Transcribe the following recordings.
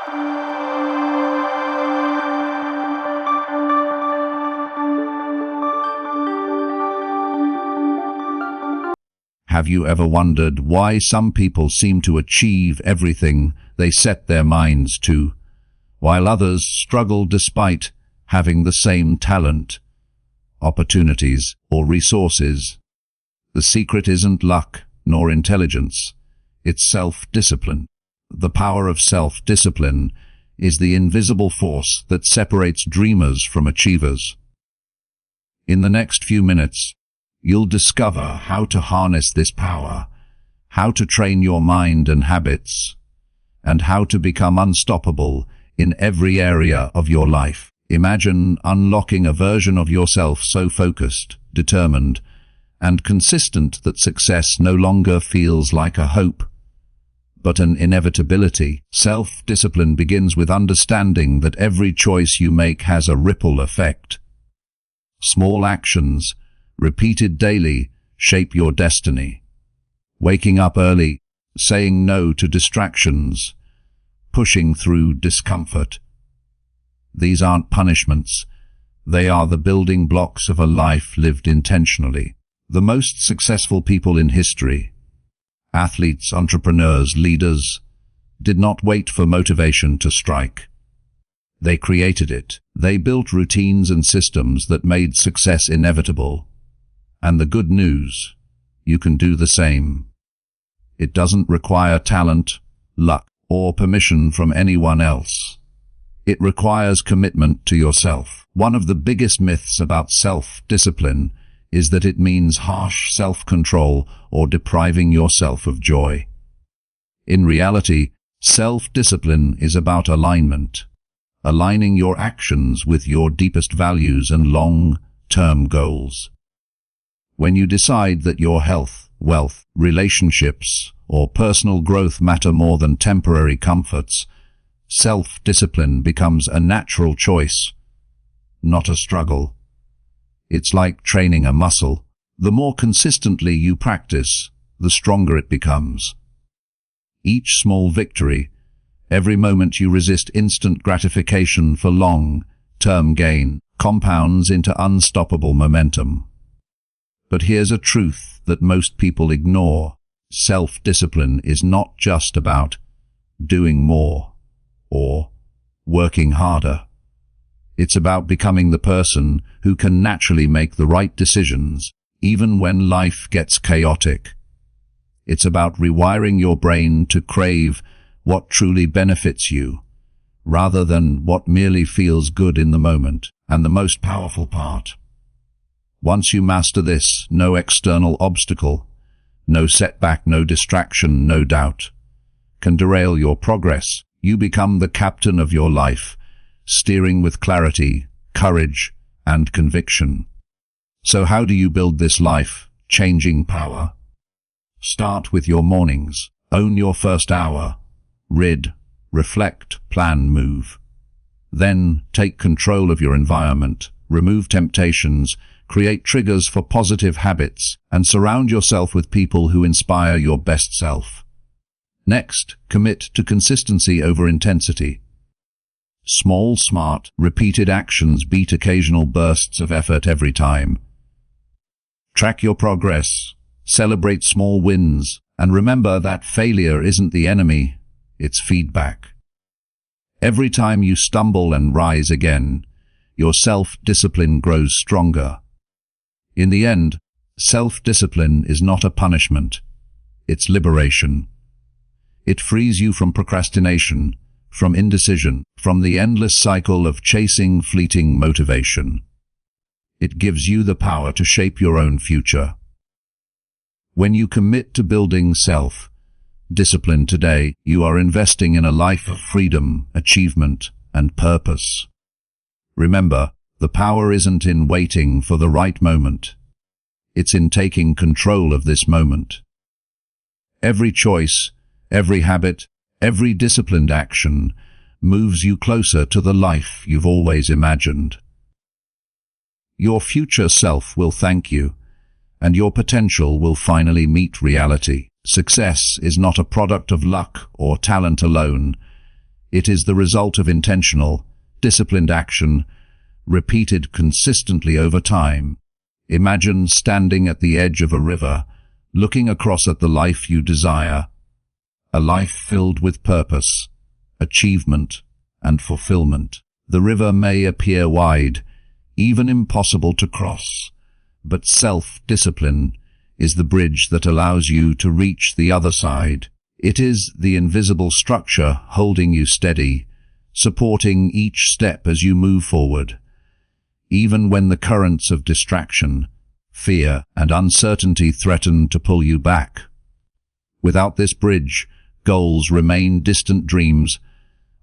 Have you ever wondered why some people seem to achieve everything they set their minds to, while others struggle despite having the same talent, opportunities, or resources? The secret isn't luck nor intelligence, it's self-discipline. The power of self-discipline is the invisible force that separates dreamers from achievers. In the next few minutes, you'll discover how to harness this power, how to train your mind and habits, and how to become unstoppable in every area of your life. Imagine unlocking a version of yourself so focused, determined, and consistent that success no longer feels like a hope, but an inevitability. Self-discipline begins with understanding that every choice you make has a ripple effect. Small actions, repeated daily, shape your destiny. Waking up early, saying no to distractions, pushing through discomfort. These aren't punishments. They are the building blocks of a life lived intentionally. The most successful people in history, athletes, entrepreneurs, leaders, did not wait for motivation to strike. They created it. They built routines and systems that made success inevitable. And the good news, you can do the same. It doesn't require talent, luck, or permission from anyone else. It requires commitment to yourself. One of the biggest myths about self-discipline is that it means harsh self-control or depriving yourself of joy. In reality, self-discipline is about alignment, aligning your actions with your deepest values and long-term goals. When you decide that your health, wealth, relationships, or personal growth matter more than temporary comforts, self-discipline becomes a natural choice, not a struggle. It's like training a muscle. The more consistently you practice, the stronger it becomes. Each small victory, every moment you resist instant gratification for long-term gain, compounds into unstoppable momentum. But here's a truth that most people ignore. Self-discipline is not just about doing more or working harder. It's about becoming the person who can naturally make the right decisions, even when life gets chaotic. It's about rewiring your brain to crave what truly benefits you, rather than what merely feels good in the moment. And the most powerful part, once you master this, no external obstacle, no setback, no distraction, no doubt, can derail your progress. You become the captain of your life, steering with clarity, courage, and conviction. So how do you build this life-changing power? Start with your mornings. Own your first hour. Read, reflect, plan, move. Then take control of your environment, remove temptations, create triggers for positive habits, and surround yourself with people who inspire your best self. Next, commit to consistency over intensity. Small, smart, repeated actions beat occasional bursts of effort every time. Track your progress, celebrate small wins, and remember that failure isn't the enemy, it's feedback. Every time you stumble and rise again, your self-discipline grows stronger. In the end, self-discipline is not a punishment, it's liberation. It frees you from procrastination, from indecision, from the endless cycle of chasing fleeting motivation. It gives you the power to shape your own future. When you commit to building self-discipline today, you are investing in a life of freedom, achievement, and purpose. Remember, the power isn't in waiting for the right moment. It's in taking control of this moment. Every choice, every habit, every disciplined action moves you closer to the life you've always imagined. Your future self will thank you, and your potential will finally meet reality. Success is not a product of luck or talent alone. It is the result of intentional, disciplined action, repeated consistently over time. Imagine standing at the edge of a river, looking across at the life you desire, a life filled with purpose, achievement, and fulfillment. The river may appear wide, even impossible to cross, but self-discipline is the bridge that allows you to reach the other side. It is the invisible structure holding you steady, supporting each step as you move forward, even when the currents of distraction, fear, and uncertainty threaten to pull you back. Without this bridge, goals remain distant dreams,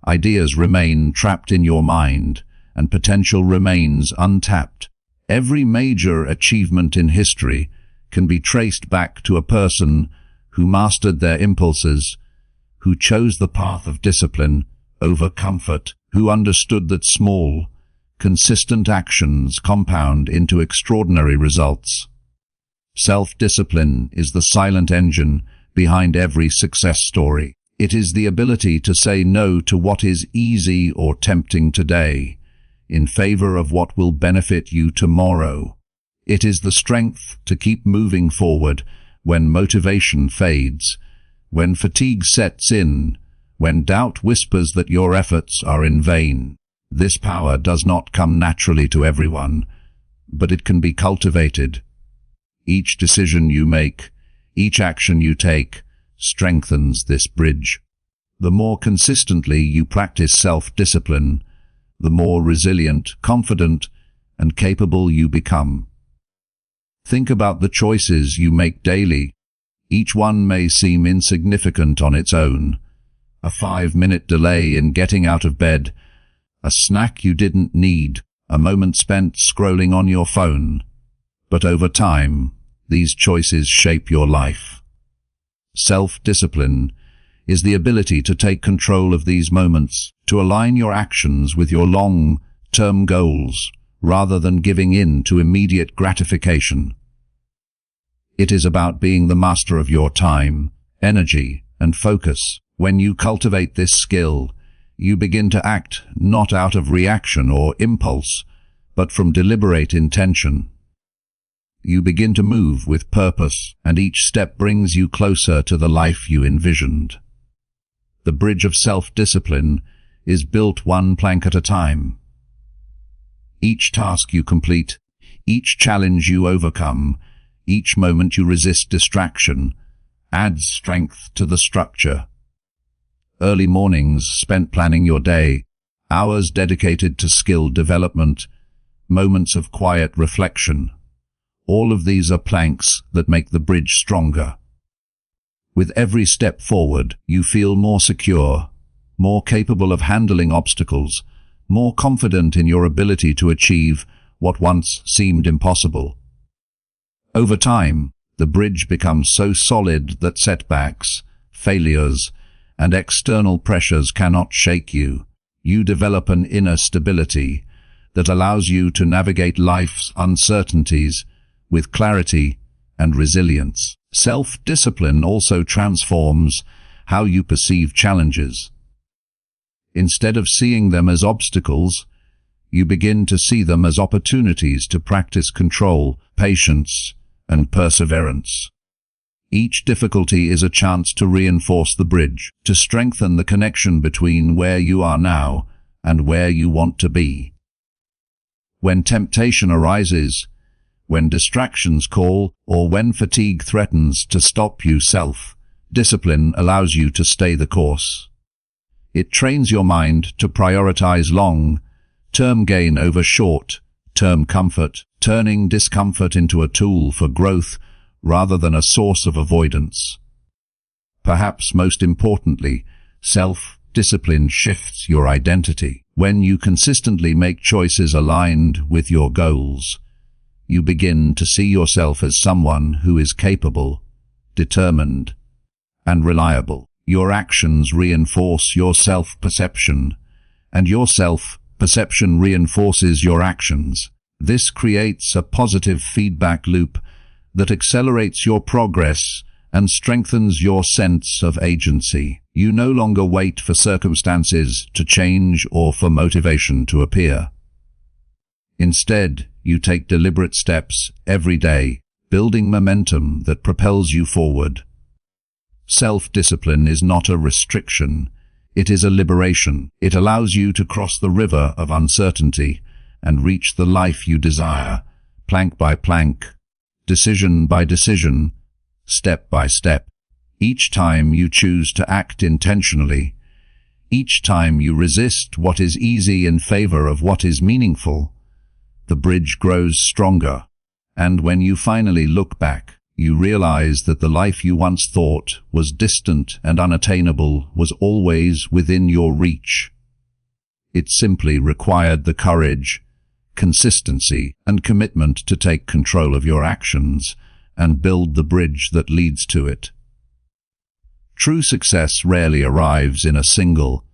ideas remain trapped in your mind, and potential remains untapped. Every major achievement in history can be traced back to a person who mastered their impulses, who chose the path of discipline over comfort, who understood that small, consistent actions compound into extraordinary results. Self-discipline is the silent engine behind every success story. It is the ability to say no to what is easy or tempting today, in favor of what will benefit you tomorrow. It is the strength to keep moving forward when motivation fades, when fatigue sets in, when doubt whispers that your efforts are in vain. This power does not come naturally to everyone, but it can be cultivated. Each decision you make, each action you take, strengthens this bridge. The more consistently you practice self-discipline, the more resilient, confident, and capable you become. Think about the choices you make daily. Each one may seem insignificant on its own. A 5-minute delay in getting out of bed, a snack you didn't need, a moment spent scrolling on your phone. But over time, these choices shape your life. Self-discipline is the ability to take control of these moments, to align your actions with your long-term goals, rather than giving in to immediate gratification. It is about being the master of your time, energy, and focus. When you cultivate this skill, you begin to act not out of reaction or impulse, but from deliberate intention. You begin to move with purpose, and each step brings you closer to the life you envisioned. The bridge of self-discipline is built one plank at a time. Each task you complete, each challenge you overcome, each moment you resist distraction, adds strength to the structure. Early mornings spent planning your day, hours dedicated to skill development, moments of quiet reflection. All of these are planks that make the bridge stronger. With every step forward, you feel more secure, more capable of handling obstacles, more confident in your ability to achieve what once seemed impossible. Over time, the bridge becomes so solid that setbacks, failures, and external pressures cannot shake you. You develop an inner stability that allows you to navigate life's uncertainties with clarity and resilience. Self-discipline also transforms how you perceive challenges. Instead of seeing them as obstacles, you begin to see them as opportunities to practice control, patience, and perseverance. Each difficulty is a chance to reinforce the bridge, to strengthen the connection between where you are now and where you want to be. When temptation arises, when distractions call, or when fatigue threatens to stop you, self-discipline allows you to stay the course. It trains your mind to prioritize long-term gain over short-term comfort, turning discomfort into a tool for growth rather than a source of avoidance. Perhaps most importantly, self-discipline shifts your identity. When you consistently make choices aligned with your goals, you begin to see yourself as someone who is capable, determined, and reliable. Your actions reinforce your self-perception, and your self-perception reinforces your actions. This creates a positive feedback loop that accelerates your progress and strengthens your sense of agency. You no longer wait for circumstances to change or for motivation to appear. Instead, you take deliberate steps every day, building momentum that propels you forward. Self-discipline is not a restriction, it is a liberation. It allows you to cross the river of uncertainty and reach the life you desire, plank by plank, decision by decision, step by step. Each time you choose to act intentionally, each time you resist what is easy in favor of what is meaningful, the bridge grows stronger. And when you finally look back, you realize that the life you once thought was distant and unattainable was always within your reach. It simply required the courage, consistency, and commitment to take control of your actions and build the bridge that leads to it. True success rarely arrives in a single,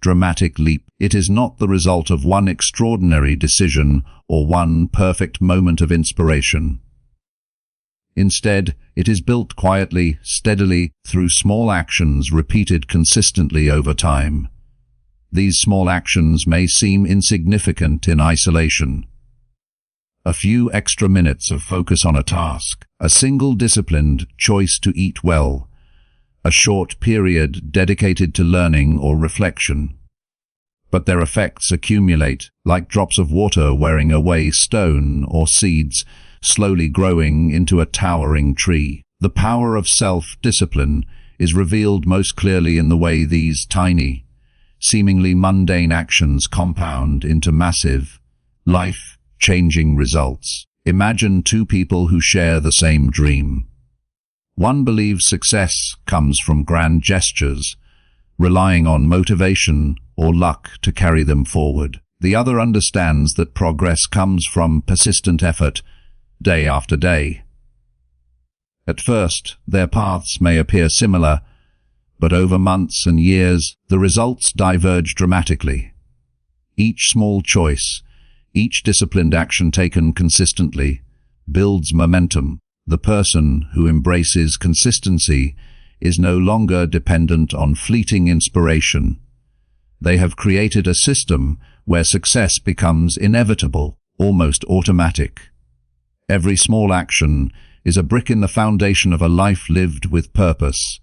dramatic leap. It is not the result of one extraordinary decision or one perfect moment of inspiration. Instead, it is built quietly, steadily, through small actions repeated consistently over time. These small actions may seem insignificant in isolation. A few extra minutes of focus on a task, a single disciplined choice to eat well, a short period dedicated to learning or reflection. But their effects accumulate, like drops of water wearing away stone or seeds, slowly growing into a towering tree. The power of self-discipline is revealed most clearly in the way these tiny, seemingly mundane actions compound into massive, life-changing results. Imagine two people who share the same dream. One believes success comes from grand gestures, relying on motivation or luck to carry them forward. The other understands that progress comes from persistent effort, day after day. At first, their paths may appear similar, but over months and years, the results diverge dramatically. Each small choice, each disciplined action taken consistently, builds momentum. The person who embraces consistency is no longer dependent on fleeting inspiration. They have created a system where success becomes inevitable, almost automatic. Every small action is a brick in the foundation of a life lived with purpose,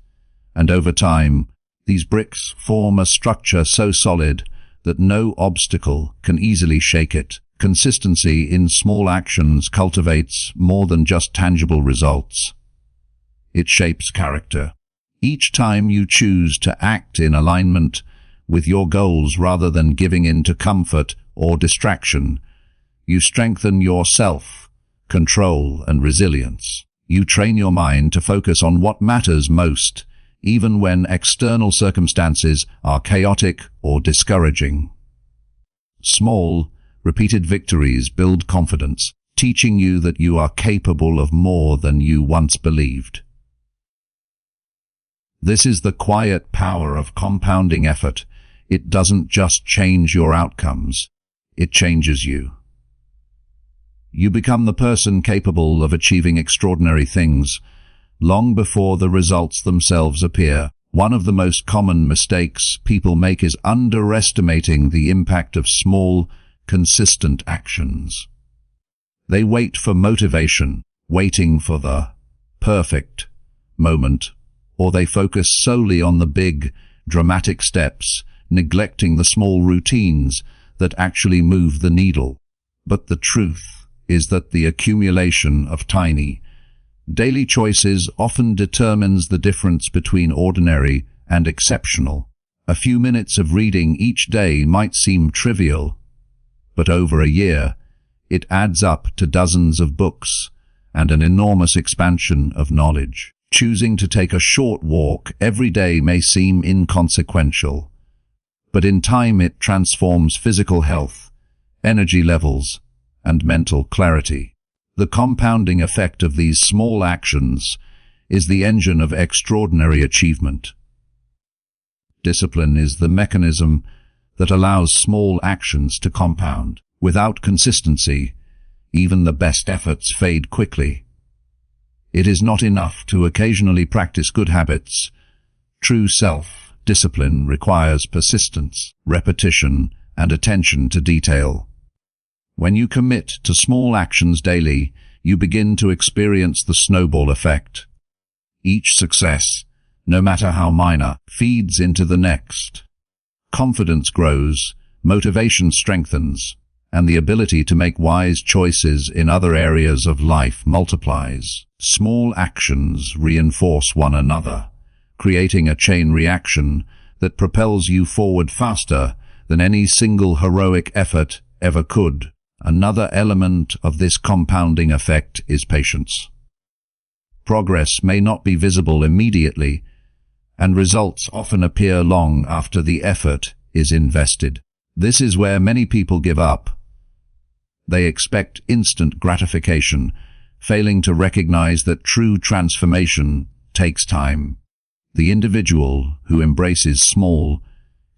and over time, these bricks form a structure so solid that no obstacle can easily shake it. Consistency in small actions cultivates more than just tangible results. It shapes character. Each time you choose to act in alignment with your goals rather than giving in to comfort or distraction, you strengthen your self-control and resilience. You train your mind to focus on what matters most, even when external circumstances are chaotic or discouraging. Small, repeated victories build confidence, teaching you that you are capable of more than you once believed. This is the quiet power of compounding effort. It doesn't just change your outcomes, it changes you. You become the person capable of achieving extraordinary things long before the results themselves appear. One of the most common mistakes people make is underestimating the impact of small, consistent actions. They wait for motivation, waiting for the perfect moment, or they focus solely on the big, dramatic steps, neglecting the small routines that actually move the needle. But the truth is that the accumulation of tiny, daily choices often determines the difference between ordinary and exceptional. A few minutes of reading each day might seem trivial, but over a year, it adds up to dozens of books and an enormous expansion of knowledge. Choosing to take a short walk every day may seem inconsequential, but in time it transforms physical health, energy levels, and mental clarity. The compounding effect of these small actions is the engine of extraordinary achievement. Discipline is the mechanism that allows small actions to compound. Without consistency, even the best efforts fade quickly. It is not enough to occasionally practice good habits. True self-discipline requires persistence, repetition, and attention to detail. When you commit to small actions daily, you begin to experience the snowball effect. Each success, no matter how minor, feeds into the next. Confidence grows, motivation strengthens, and the ability to make wise choices in other areas of life multiplies. Small actions reinforce one another, creating a chain reaction that propels you forward faster than any single heroic effort ever could. Another element of this compounding effect is patience. Progress may not be visible immediately, and results often appear long after the effort is invested. This is where many people give up. They expect instant gratification, failing to recognize that true transformation takes time. The individual who embraces small,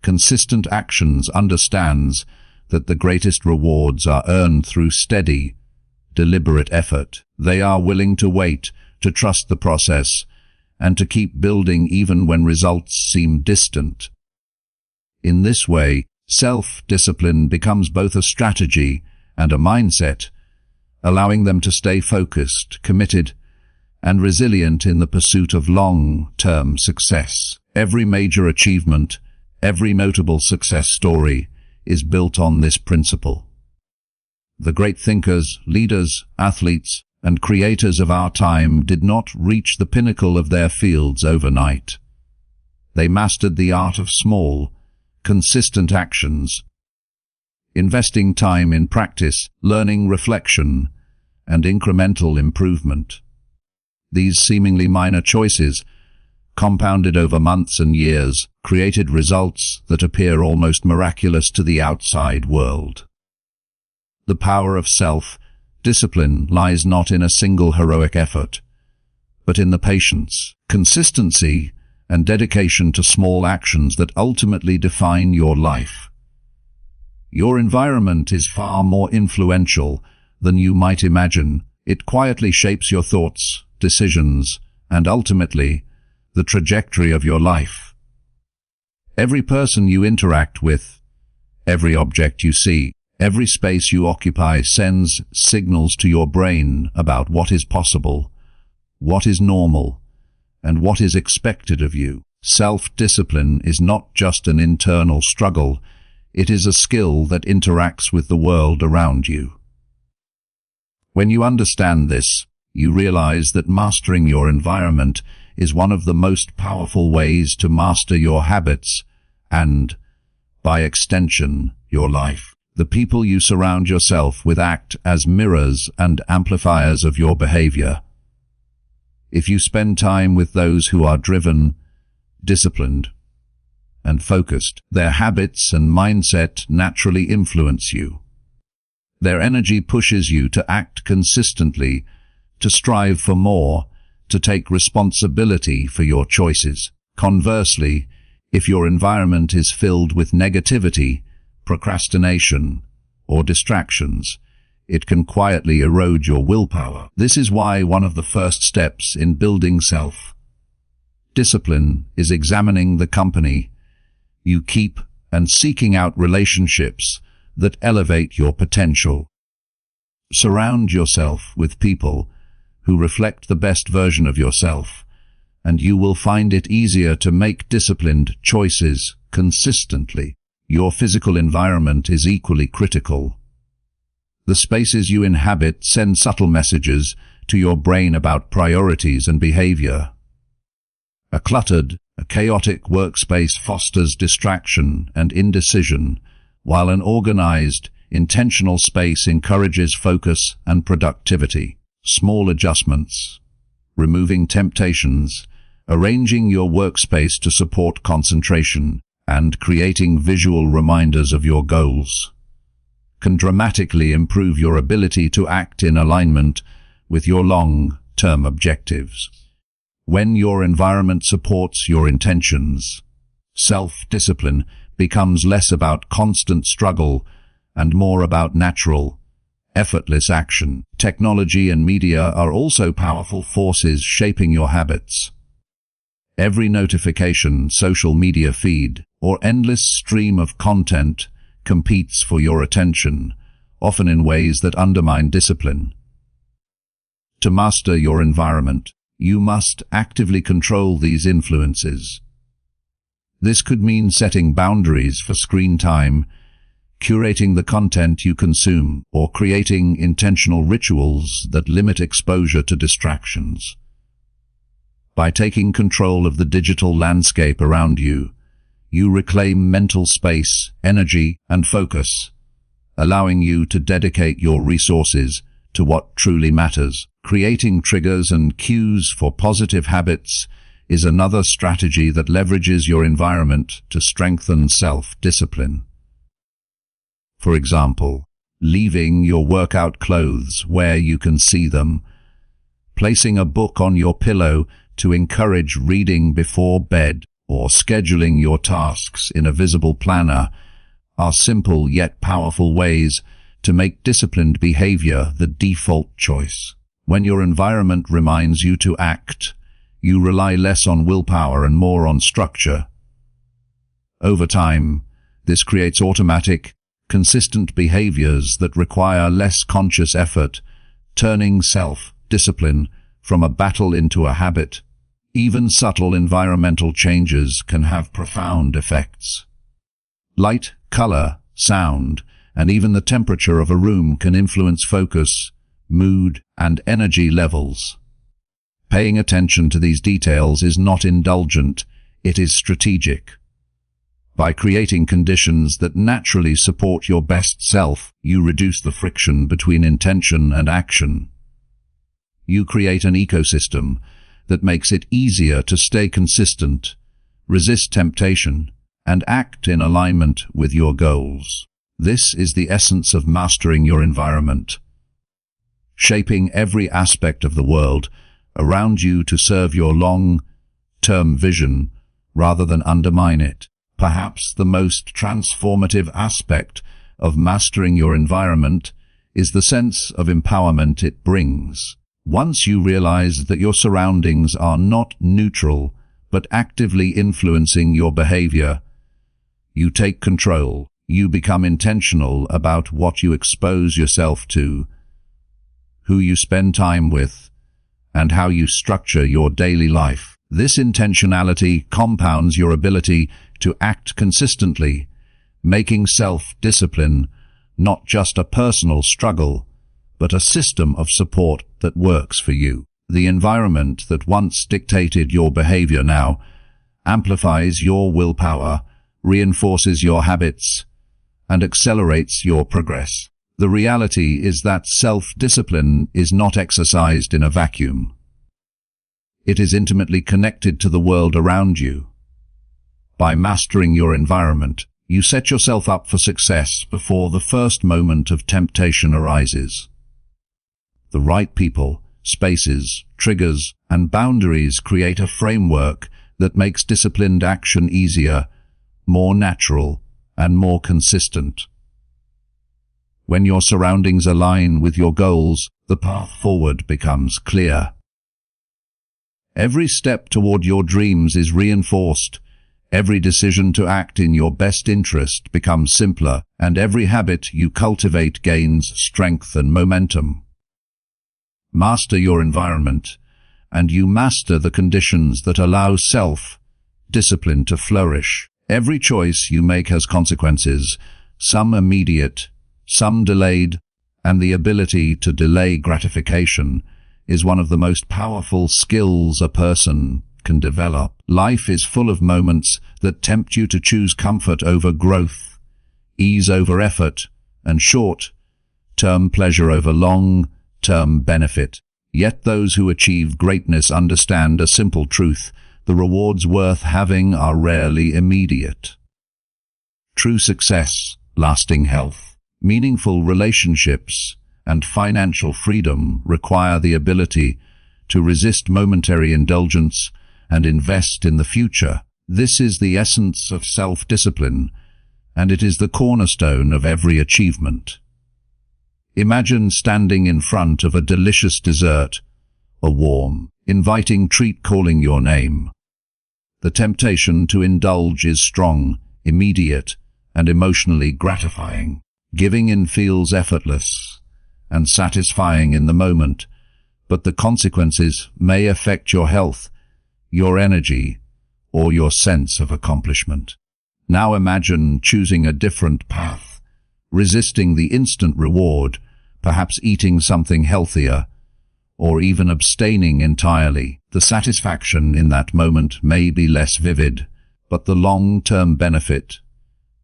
consistent actions understands that the greatest rewards are earned through steady, deliberate effort. They are willing to wait, to trust the process, and to keep building even when results seem distant. In this way, self-discipline becomes both a strategy and a mindset, allowing them to stay focused, committed, and resilient in the pursuit of long-term success. Every major achievement, every notable success story is built on this principle. The great thinkers, leaders, athletes, and creators of our time did not reach the pinnacle of their fields overnight. They mastered the art of small, consistent actions, investing time in practice, learning, reflection, and incremental improvement. These seemingly minor choices, compounded over months and years, created results that appear almost miraculous to the outside world. The power of self-discipline lies not in a single heroic effort, but in the patience, consistency, and dedication to small actions that ultimately define your life. Your environment is far more influential than you might imagine. It quietly shapes your thoughts, decisions, and ultimately, the trajectory of your life. Every person you interact with, every object you see, every space you occupy sends signals to your brain about what is possible, what is normal, and what is expected of you. Self-discipline is not just an internal struggle, it is a skill that interacts with the world around you. When you understand this, you realize that mastering your environment is one of the most powerful ways to master your habits and, by extension, your life. The people you surround yourself with act as mirrors and amplifiers of your behavior. If you spend time with those who are driven, disciplined, and focused, their habits and mindset naturally influence you. Their energy pushes you to act consistently, to strive for more, to take responsibility for your choices. Conversely, if your environment is filled with negativity, procrastination, or distractions, it can quietly erode your willpower. This is why one of the first steps in building self-discipline is examining the company you keep and seeking out relationships that elevate your potential. Surround yourself with people who reflect the best version of yourself, and you will find it easier to make disciplined choices consistently. Your physical environment is equally critical. The spaces you inhabit send subtle messages to your brain about priorities and behavior. A chaotic workspace fosters distraction and indecision, while an organized, intentional space encourages focus and productivity. Small adjustments, removing temptations, arranging your workspace to support concentration, and creating visual reminders of your goals can dramatically improve your ability to act in alignment with your long-term objectives. When your environment supports your intentions, self-discipline becomes less about constant struggle and more about natural, effortless action. Technology and media are also powerful forces shaping your habits. Every notification, social media feed, or endless stream of content competes for your attention, often in ways that undermine discipline. To master your environment, you must actively control these influences. This could mean setting boundaries for screen time, curating the content you consume, or creating intentional rituals that limit exposure to distractions. By taking control of the digital landscape around you, you reclaim mental space, energy, and focus, allowing you to dedicate your resources to what truly matters. Creating triggers and cues for positive habits is another strategy that leverages your environment to strengthen self-discipline. For example, leaving your workout clothes where you can see them, placing a book on your pillow to encourage reading before bed, or scheduling your tasks in a visible planner are simple yet powerful ways to make disciplined behavior the default choice. When your environment reminds you to act, you rely less on willpower and more on structure. Over time, this creates automatic, consistent behaviors that require less conscious effort, turning self-discipline from a battle into a habit. Even subtle environmental changes can have profound effects. Light, color, sound, and even the temperature of a room can influence focus, mood, and energy levels. Paying attention to these details is not indulgent, it is strategic. By creating conditions that naturally support your best self, you reduce the friction between intention and action. You create an ecosystem that makes it easier to stay consistent, resist temptation, and act in alignment with your goals. This is the essence of mastering your environment, shaping every aspect of the world around you to serve your long-term vision rather than undermine it. Perhaps the most transformative aspect of mastering your environment is the sense of empowerment it brings. Once you realize that your surroundings are not neutral but actively influencing your behavior, you take control. You become intentional about what you expose yourself to, who you spend time with, and how you structure your daily life. This intentionality compounds your ability to act consistently, making self-discipline not just a personal struggle, but a system of support that works for you. The environment that once dictated your behavior now amplifies your willpower, reinforces your habits, and accelerates your progress. The reality is that self-discipline is not exercised in a vacuum. It is intimately connected to the world around you. By mastering your environment, you set yourself up for success before the first moment of temptation arises. The right people, spaces, triggers, and boundaries create a framework that makes disciplined action easier, more natural, and more consistent. When your surroundings align with your goals, the path forward becomes clear. Every step toward your dreams is reinforced, every decision to act in your best interest becomes simpler, and every habit you cultivate gains strength and momentum. Master your environment, and you master the conditions that allow self-discipline to flourish. Every choice you make has consequences, some immediate, some delayed, and the ability to delay gratification is one of the most powerful skills a person can develop. Life is full of moments that tempt you to choose comfort over growth, ease over effort, and short-term pleasure over long-term benefit. Yet those who achieve greatness understand a simple truth: the rewards worth having are rarely immediate. True success, lasting health, meaningful relationships, and financial freedom require the ability to resist momentary indulgence and invest in the future. This is the essence of self-discipline, and it is the cornerstone of every achievement. Imagine standing in front of a delicious dessert, a warm, inviting treat calling your name. The temptation to indulge is strong, immediate, and emotionally gratifying. Giving in feels effortless and satisfying in the moment, but the consequences may affect your health, your energy, or your sense of accomplishment. Now imagine choosing a different path, resisting the instant reward, perhaps eating something healthier, or even abstaining entirely. The satisfaction in that moment may be less vivid, but the long-term benefit,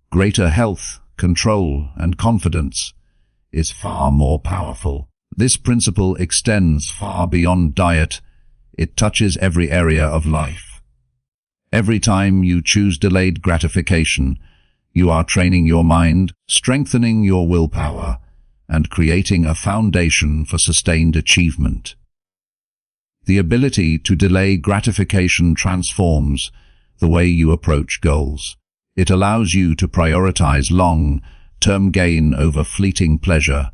greater health, control, and confidence, is far more powerful. This principle extends far beyond diet. It touches every area of life. Every time you choose delayed gratification, you are training your mind, strengthening your willpower, and creating a foundation for sustained achievement. The ability to delay gratification transforms the way you approach goals. It allows you to prioritize long-term gain over fleeting pleasure,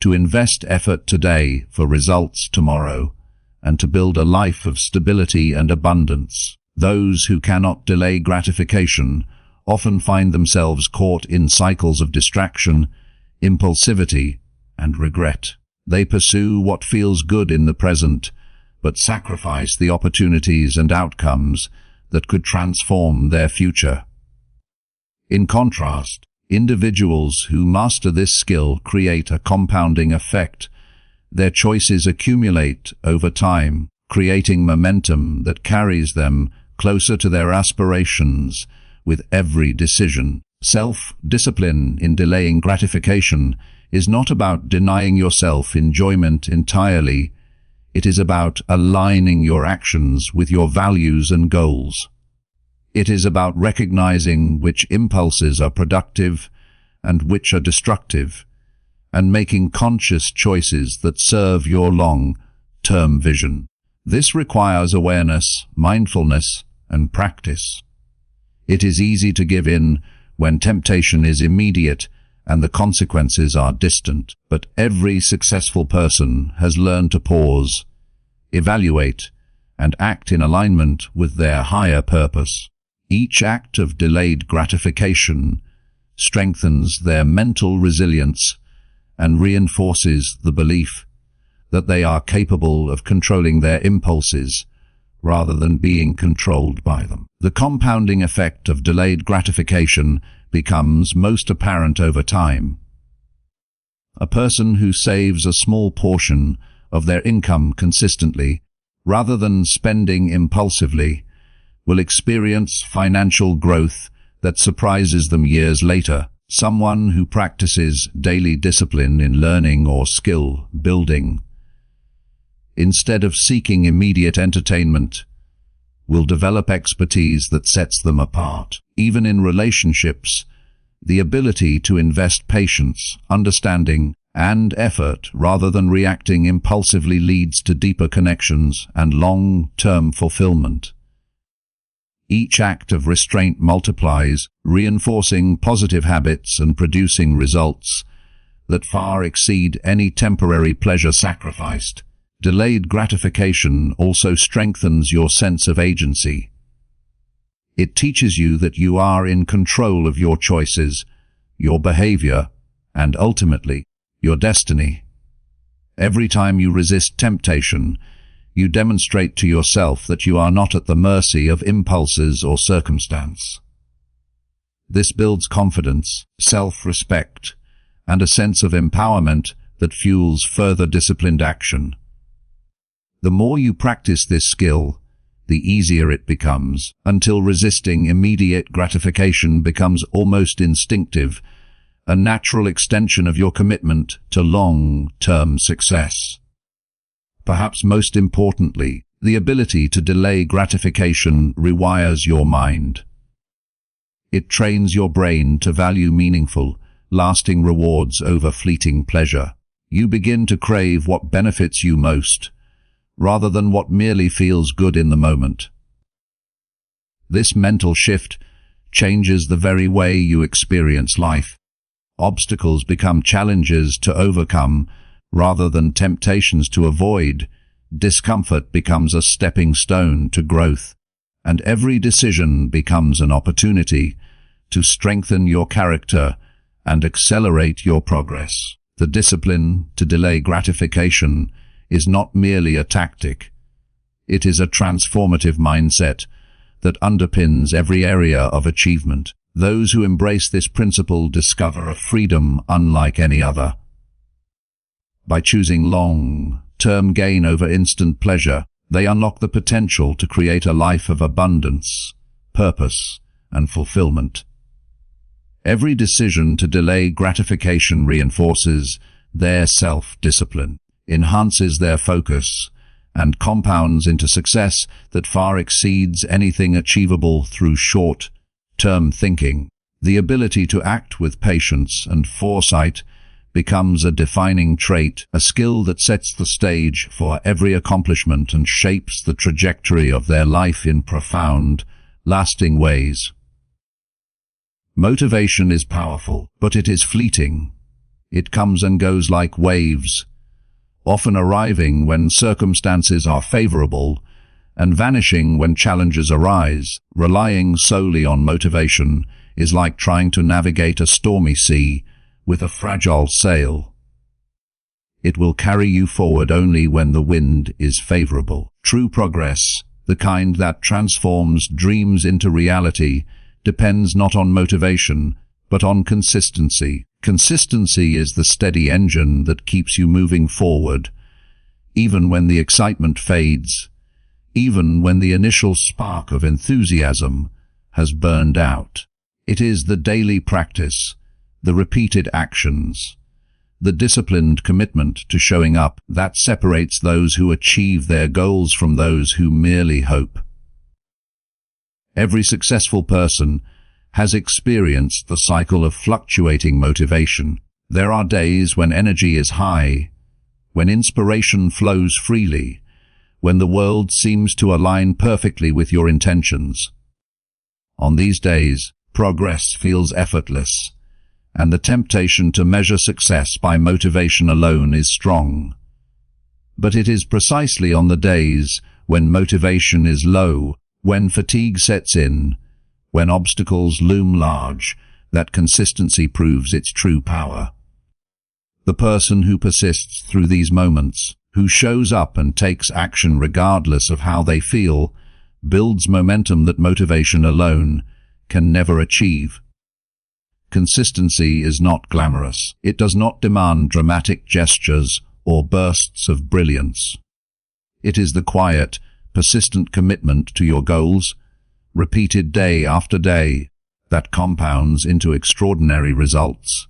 to invest effort today for results tomorrow, and to build a life of stability and abundance. Those who cannot delay gratification often find themselves caught in cycles of distraction, impulsivity, and regret. They pursue what feels good in the present, but sacrifice the opportunities and outcomes that could transform their future. In contrast, individuals who master this skill create a compounding effect. Their choices accumulate over time, creating momentum that carries them closer to their aspirations with every decision. Self-discipline in delaying gratification is not about denying yourself enjoyment entirely. It is about aligning your actions with your values and goals. It is about recognizing which impulses are productive and which are destructive, and making conscious choices that serve your long-term vision. This requires awareness, mindfulness, and practice. It is easy to give in when temptation is immediate and the consequences are distant, but every successful person has learned to pause, evaluate, and act in alignment with their higher purpose. Each act of delayed gratification strengthens their mental resilience and reinforces the belief that they are capable of controlling their impulses rather than being controlled by them. The compounding effect of delayed gratification becomes most apparent over time. A person who saves a small portion of their income consistently, rather than spending impulsively, will experience financial growth that surprises them years later. Someone who practices daily discipline in learning or skill building, instead of seeking immediate entertainment, will develop expertise that sets them apart. Even in relationships, the ability to invest patience, understanding, and effort rather than reacting impulsively leads to deeper connections and long-term fulfillment. Each act of restraint multiplies, reinforcing positive habits and producing results that far exceed any temporary pleasure sacrificed. Delayed gratification also strengthens your sense of agency. It teaches you that you are in control of your choices, your behavior, and ultimately, your destiny. Every time you resist temptation, you demonstrate to yourself that you are not at the mercy of impulses or circumstance. This builds confidence, self-respect, and a sense of empowerment that fuels further disciplined action. The more you practice this skill, the easier it becomes, until resisting immediate gratification becomes almost instinctive, a natural extension of your commitment to long-term success. Perhaps most importantly, the ability to delay gratification rewires your mind. It trains your brain to value meaningful, lasting rewards over fleeting pleasure. You begin to crave what benefits you most, rather than what merely feels good in the moment. This mental shift changes the very way you experience life, Obstacles become challenges to overcome rather than temptations to avoid. Discomfort becomes a stepping stone to growth, and every decision becomes an opportunity to strengthen your character and accelerate your progress. The discipline to delay gratification is not merely a tactic. It is a transformative mindset that underpins every area of achievement. Those who embrace this principle discover a freedom unlike any other. By choosing long-term gain over instant pleasure, they unlock the potential to create a life of abundance, purpose, and fulfillment. Every decision to delay gratification reinforces their self-discipline, enhances their focus, and compounds into success that far exceeds anything achievable through short-term thinking. The ability to act with patience and foresight becomes a defining trait, a skill that sets the stage for every accomplishment and shapes the trajectory of their life in profound, lasting ways. Motivation is powerful, but it is fleeting. It comes and goes like waves, often arriving when circumstances are favorable and vanishing when challenges arise. Relying solely on motivation is like trying to navigate a stormy sea with a fragile sail. It will carry you forward only when the wind is favorable. True progress, the kind that transforms dreams into reality, depends not on motivation, but on consistency. Consistency is the steady engine that keeps you moving forward, even when the excitement fades, even when the initial spark of enthusiasm has burned out. It is the daily practice, the repeated actions, the disciplined commitment to showing up that separates those who achieve their goals from those who merely hope. Every successful person has experienced the cycle of fluctuating motivation. There are days when energy is high, when inspiration flows freely, when the world seems to align perfectly with your intentions. On these days, progress feels effortless, and the temptation to measure success by motivation alone is strong. But it is precisely on the days when motivation is low, when fatigue sets in, when obstacles loom large, that consistency proves its true power. The person who persists through these moments, who shows up and takes action regardless of how they feel, builds momentum that motivation alone can never achieve. Consistency is not glamorous. It does not demand dramatic gestures or bursts of brilliance. It is the quiet, persistent commitment to your goals, repeated day after day, that compounds into extraordinary results.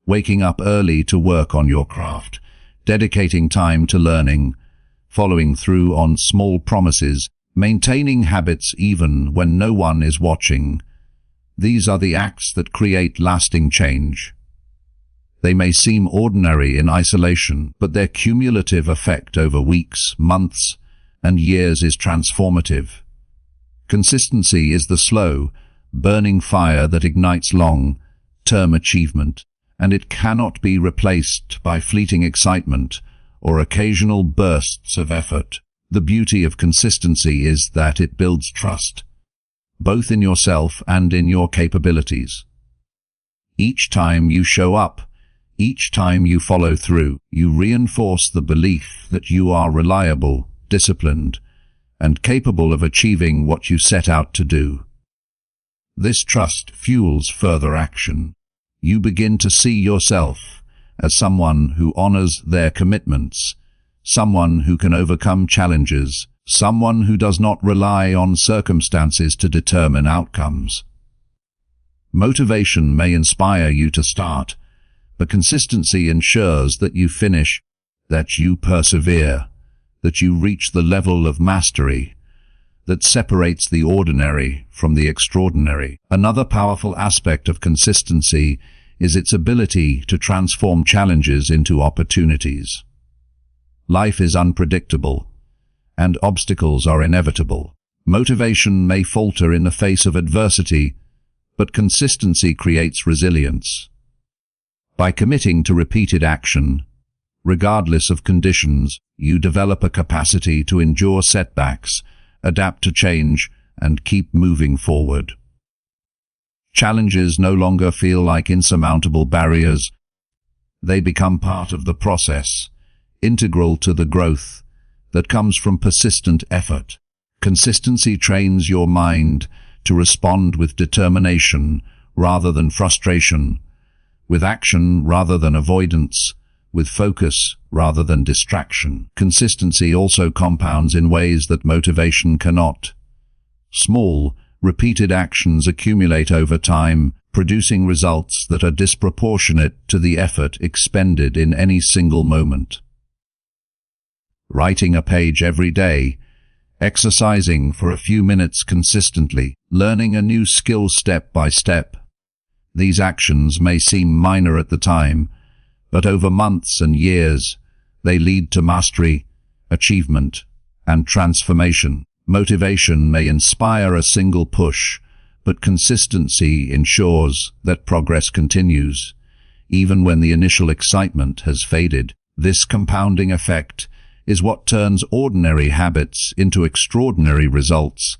Waking up early to work on your craft, dedicating time to learning, following through on small promises, maintaining habits even when no one is watching. These are the acts that create lasting change. They may seem ordinary in isolation, but their cumulative effect over weeks, months, and years is transformative. Consistency is the slow, burning fire that ignites long-term achievement, and it cannot be replaced by fleeting excitement or occasional bursts of effort. The beauty of consistency is that it builds trust, both in yourself and in your capabilities. Each time you show up, each time you follow through, you reinforce the belief that you are reliable, disciplined, and capable of achieving what you set out to do. This trust fuels further action. You begin to see yourself as someone who honors their commitments, someone who can overcome challenges, someone who does not rely on circumstances to determine outcomes. Motivation may inspire you to start, but consistency ensures that you finish, that you persevere, that you reach the level of mastery that separates the ordinary from the extraordinary. Another powerful aspect of consistency is its ability to transform challenges into opportunities. Life is unpredictable, and obstacles are inevitable. Motivation may falter in the face of adversity, but consistency creates resilience. By committing to repeated action, regardless of conditions, you develop a capacity to endure setbacks, adapt to change, and keep moving forward. Challenges no longer feel like insurmountable barriers. They become part of the process, integral to the growth that comes from persistent effort. Consistency trains your mind to respond with determination rather than frustration, with action rather than avoidance, with focus rather than distraction. Consistency also compounds in ways that motivation cannot. Small, repeated actions accumulate over time, producing results that are disproportionate to the effort expended in any single moment. Writing a page every day, exercising for a few minutes consistently, learning a new skill step by step. These actions may seem minor at the time, but over months and years, they lead to mastery, achievement, and transformation. Motivation may inspire a single push, but consistency ensures that progress continues, even when the initial excitement has faded. This compounding effect is what turns ordinary habits into extraordinary results,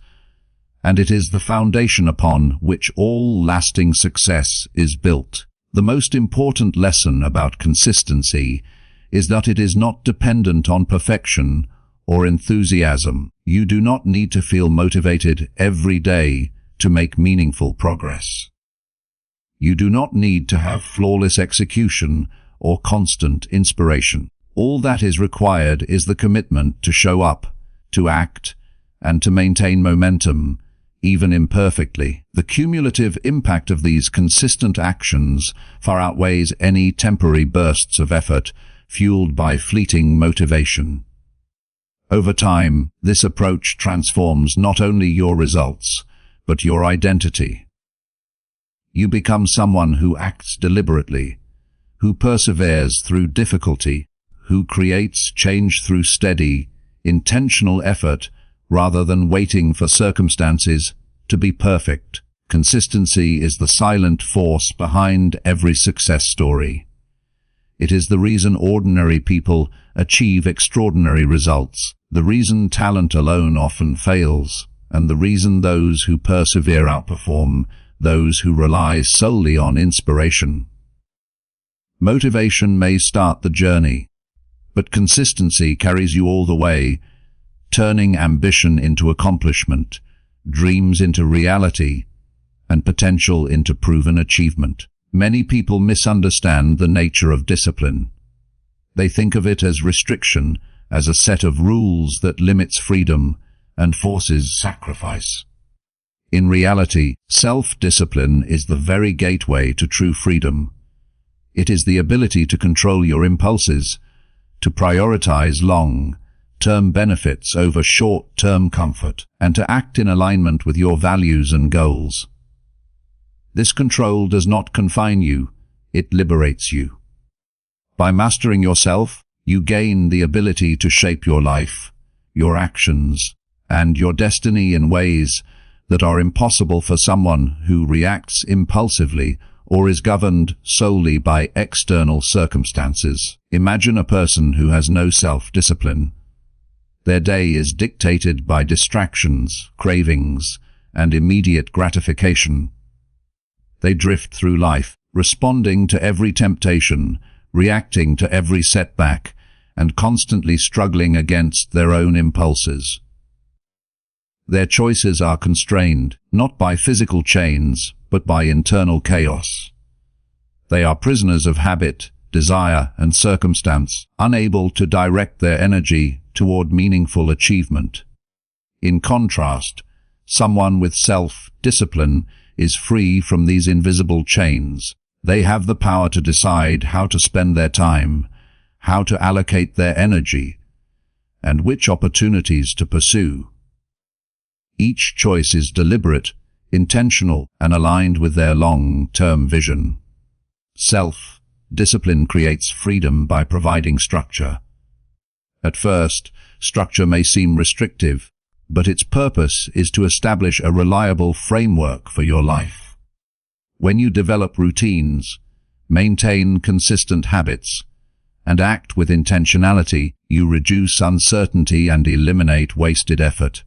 and it is the foundation upon which all lasting success is built. The most important lesson about consistency is that it is not dependent on perfection or enthusiasm. You do not need to feel motivated every day to make meaningful progress. You do not need to have flawless execution or constant inspiration. All that is required is the commitment to show up, to act, and to maintain momentum, even imperfectly. The cumulative impact of these consistent actions far outweighs any temporary bursts of effort fueled by fleeting motivation. Over time, this approach transforms not only your results, but your identity. You become someone who acts deliberately, who perseveres through difficulty, who creates change through steady, intentional effort rather than waiting for circumstances to be perfect. Consistency is the silent force behind every success story. It is the reason ordinary people achieve extraordinary results, the reason talent alone often fails, and the reason those who persevere outperform those who rely solely on inspiration. Motivation may start the journey, but consistency carries you all the way, turning ambition into accomplishment, dreams into reality, and potential into proven achievement. Many people misunderstand the nature of discipline. They think of it as restriction, as a set of rules that limits freedom and forces sacrifice. In reality, self-discipline is the very gateway to true freedom. It is the ability to control your impulses, to prioritize long-term benefits over short-term comfort, and to act in alignment with your values and goals. This control does not confine you, it liberates you. By mastering yourself, you gain the ability to shape your life, your actions, and your destiny in ways that are impossible for someone who reacts impulsively or is governed solely by external circumstances. Imagine a person who has no self-discipline. Their day is dictated by distractions, cravings, and immediate gratification. They drift through life, responding to every temptation, reacting to every setback, and constantly struggling against their own impulses. Their choices are constrained, not by physical chains, but by internal chaos. They are prisoners of habit, desire, and circumstance, unable to direct their energy toward meaningful achievement. In contrast, someone with self-discipline is free from these invisible chains. They have the power to decide how to spend their time, how to allocate their energy, and which opportunities to pursue. Each choice is deliberate, intentional, and aligned with their long-term vision. Self-discipline creates freedom by providing structure. At first, structure may seem restrictive, but its purpose is to establish a reliable framework for your life. When you develop routines, maintain consistent habits, and act with intentionality, you reduce uncertainty and eliminate wasted effort.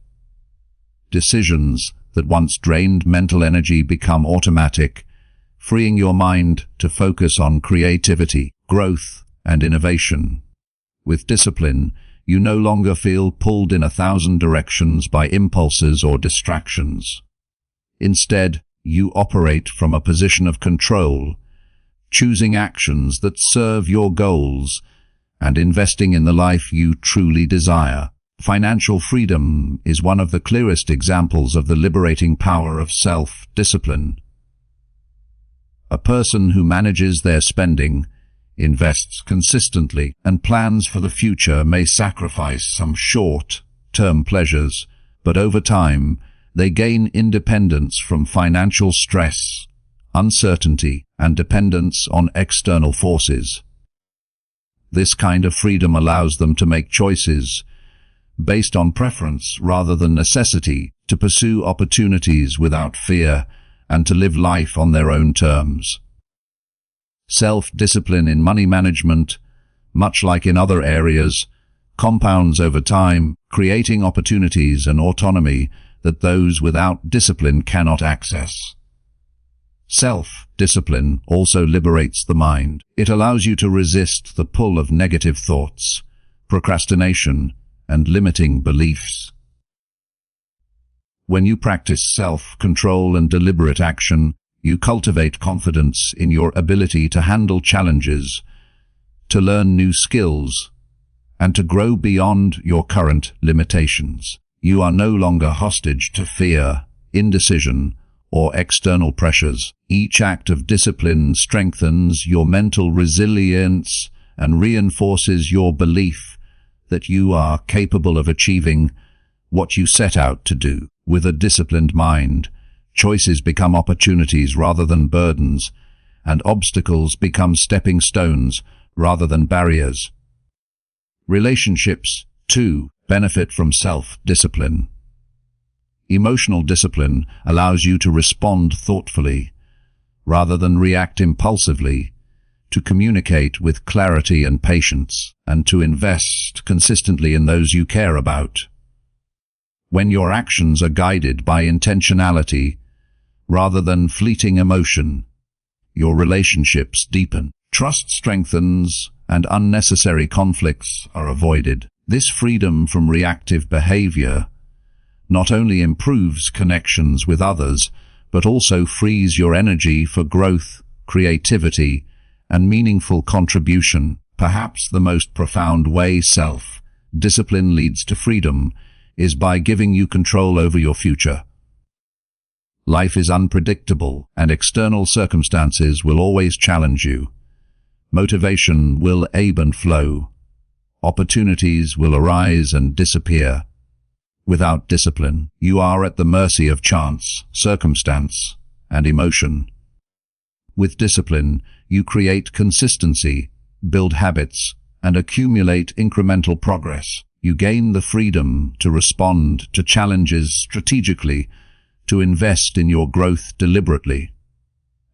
Decisions that once drained mental energy become automatic, freeing your mind to focus on creativity, growth, and innovation. With discipline, you no longer feel pulled in 1,000 directions by impulses or distractions. Instead, you operate from a position of control, choosing actions that serve your goals and investing in the life you truly desire. Financial freedom is one of the clearest examples of the liberating power of self-discipline. A person who manages their spending, invests consistently, and plans for the future may sacrifice some short-term pleasures, but over time, they gain independence from financial stress, uncertainty, and dependence on external forces. This kind of freedom allows them to make choices based on preference rather than necessity, to pursue opportunities without fear, and to live life on their own terms. Self-discipline in money management, much like in other areas, compounds over time, creating opportunities and autonomy that those without discipline cannot access. Self-discipline also liberates the mind. It allows you to resist the pull of negative thoughts, procrastination, and limiting beliefs. When you practice self-control and deliberate action, you cultivate confidence in your ability to handle challenges, to learn new skills, and to grow beyond your current limitations. You are no longer hostage to fear, indecision, or external pressures. Each act of discipline strengthens your mental resilience and reinforces your belief that you are capable of achieving what you set out to do. With a disciplined mind, choices become opportunities rather than burdens, and obstacles become stepping stones rather than barriers. Relationships, too, benefit from self-discipline. Emotional discipline allows you to respond thoughtfully, rather than react impulsively, to communicate with clarity and patience, and to invest consistently in those you care about. When your actions are guided by intentionality, rather than fleeting emotion, your relationships deepen, trust strengthens, and unnecessary conflicts are avoided. This freedom from reactive behavior not only improves connections with others, but also frees your energy for growth, creativity, and meaningful contribution. Perhaps the most profound way self-discipline leads to freedom is by giving you control over your future. Life is unpredictable, and external circumstances will always challenge you. Motivation will ebb and flow. Opportunities will arise and disappear. Without discipline, you are at the mercy of chance, circumstance, and emotion. With discipline, you create consistency, build habits, and accumulate incremental progress. You gain the freedom to respond to challenges strategically, to invest in your growth deliberately,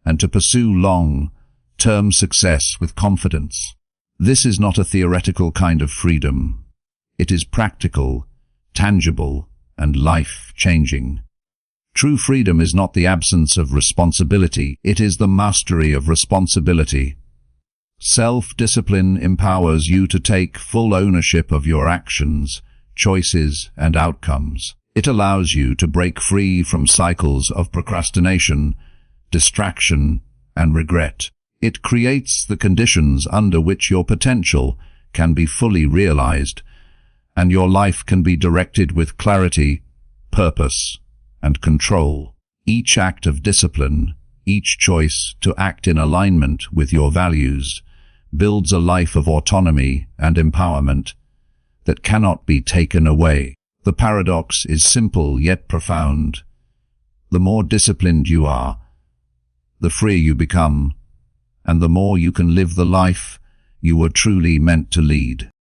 and to pursue long-term success with confidence. This is not a theoretical kind of freedom. It is practical, tangible, and life-changing. True freedom is not the absence of responsibility, it is the mastery of responsibility. Self-discipline empowers you to take full ownership of your actions, choices, and outcomes. It allows you to break free from cycles of procrastination, distraction, and regret. It creates the conditions under which your potential can be fully realized, and your life can be directed with clarity, purpose, and control. Each act of discipline, each choice to act in alignment with your values, builds a life of autonomy and empowerment that cannot be taken away. The paradox is simple yet profound. The more disciplined you are, the freer you become, and the more you can live the life you were truly meant to lead.